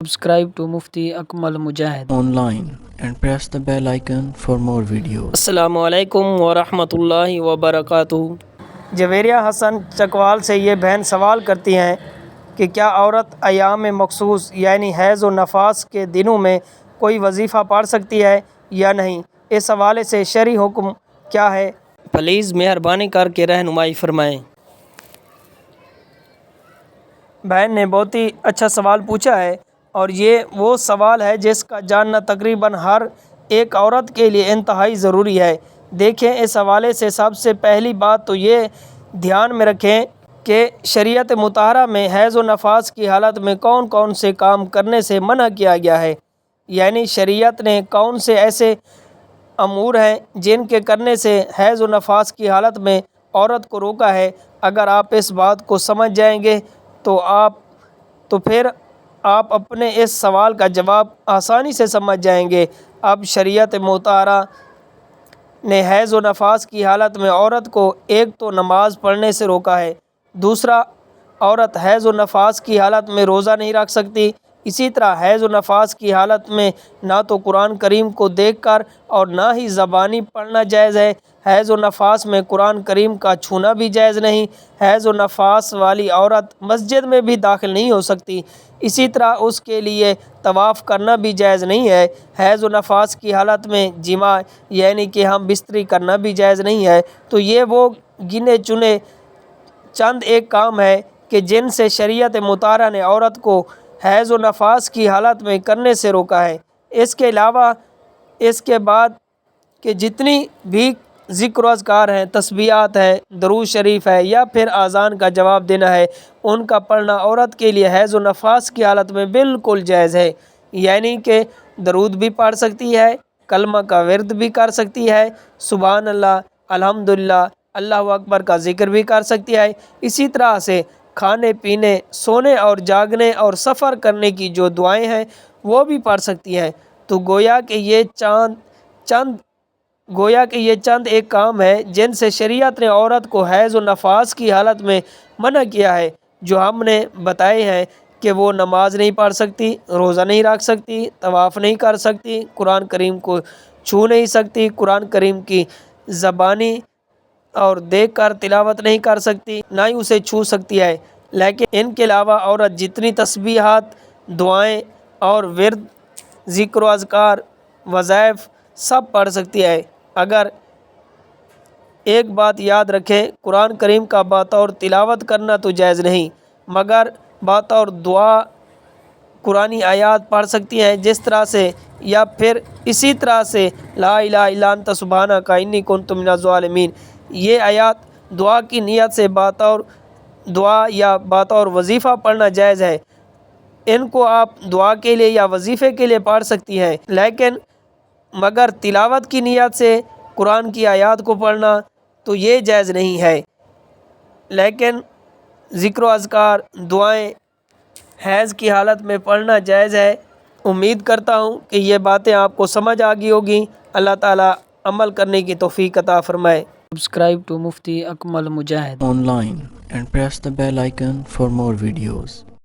Subscribe to Mufti Akmal Mujahid online and press the bell icon for more videos. السلام علیکم ورحمۃ اللہ وبرکاتہ۔ جویریہ حسن چکوال سے یہ بہن سوال کرتی ہیں کہ کیا عورت ایام مخصوص یعنی حیض و نفاس کے دنوں میں کوئی وظیفہ پڑھ سکتی ہے یا نہیں؟ اس حوالے سے شرعی حکم کیا ہے؟ پلیز مہربانی کر کے رہنمائی فرمائیں۔ بہن نے بہت ہی اچھا سوال پوچھا ہے، اور یہ وہ سوال ہے جس کا جاننا تقریباً ہر ایک عورت کے لیے انتہائی ضروری ہے۔ دیکھیں، اس حوالے سے سب سے پہلی بات تو یہ دھیان میں رکھیں کہ شریعت مطہرہ میں حیض و نفاس کی حالت میں کون کون سے کام کرنے سے منع کیا گیا ہے، یعنی شریعت نے کون سے ایسے امور ہیں جن کے کرنے سے حیض و نفاس کی حالت میں عورت کو روکا ہے۔ اگر آپ اس بات کو سمجھ جائیں گے تو پھر آپ اپنے اس سوال کا جواب آسانی سے سمجھ جائیں گے۔ اب شریعت مطہرہ نے حیض و نفاس کی حالت میں عورت کو ایک تو نماز پڑھنے سے روکا ہے، دوسرا عورت حیض و نفاس کی حالت میں روزہ نہیں رکھ سکتی۔ اسی طرح حیض و نفاس کی حالت میں نہ تو قرآن کریم کو دیکھ کر اور نہ ہی زبانی پڑھنا جائز ہے۔ حیض و نفاس میں قرآن کریم کا چھونا بھی جائز نہیں۔ حیض و نفاس والی عورت مسجد میں بھی داخل نہیں ہو سکتی۔ اسی طرح اس کے لیے طواف کرنا بھی جائز نہیں ہے۔ حیض و نفاس کی حالت میں جماع یعنی کہ ہم بستری کرنا بھی جائز نہیں ہے۔ تو یہ وہ گنے چنے چند ایک کام ہے کہ جن سے شریعت مطہرہ نے عورت کو حیض و نفاس کی حالت میں کرنے سے روکا ہے۔ اس کے علاوہ اس کے بعد کہ جتنی بھی ذکر و اذکار ہیں، تسبیحات ہیں، درود شریف ہے یا پھر اذان کا جواب دینا ہے، ان کا پڑھنا عورت کے لیے حیض و نفاس کی حالت میں بالکل جائز ہے۔ یعنی کہ درود بھی پڑھ سکتی ہے، کلمہ کا ورد بھی کر سکتی ہے، سبحان اللہ، الحمدللہ، اللہ اکبر کا ذکر بھی کر سکتی ہے۔ اسی طرح سے کھانے پینے، سونے اور جاگنے اور سفر کرنے کی جو دعائیں ہیں وہ بھی پڑھ سکتی ہیں۔ تو گویا کہ یہ چند ایک کام ہے جن سے شریعت نے عورت کو حیض و نفاس کی حالت میں منع کیا ہے، جو ہم نے بتائے ہیں کہ وہ نماز نہیں پڑھ سکتی، روزہ نہیں رکھ سکتی، طواف نہیں کر سکتی، قرآن کریم کو چھو نہیں سکتی، قرآن کریم کی زبانی اور دیکھ کر تلاوت نہیں کر سکتی، نہ ہی اسے چھو سکتی ہے۔ لیکن ان کے علاوہ عورت جتنی تسبیحات، دعائیں اور ورد، ذکر و اذکار، وظائف سب پڑھ سکتی ہے۔ اگر ایک بات یاد رکھیں، قرآن کریم کا بطور تلاوت کرنا تو جائز نہیں، مگر بطور دعا قرآنی آیات پڑھ سکتی ہیں، جس طرح سے یا پھر اسی طرح سے لا الہ الا انت سبحانک انی کنت من الظالمین، یہ آیات دعا کی نیت سے بطور دعا یا بطور وظیفہ پڑھنا جائز ہے۔ ان کو آپ دعا کے لیے یا وظیفے کے لیے پڑھ سکتی ہیں، لیکن مگر تلاوت کی نیت سے قرآن کی آیات کو پڑھنا تو یہ جائز نہیں ہے۔ لیکن ذکر و اذکار، دعائیں حیض کی حالت میں پڑھنا جائز ہے۔ امید کرتا ہوں کہ یہ باتیں آپ کو سمجھ آ گئی ہوگی۔ اللہ تعالیٰ عمل کرنے کی توفیق عطا فرمائے۔ Subscribe to Mufti Akmal Mujahid Online and press the bell icon for more videos.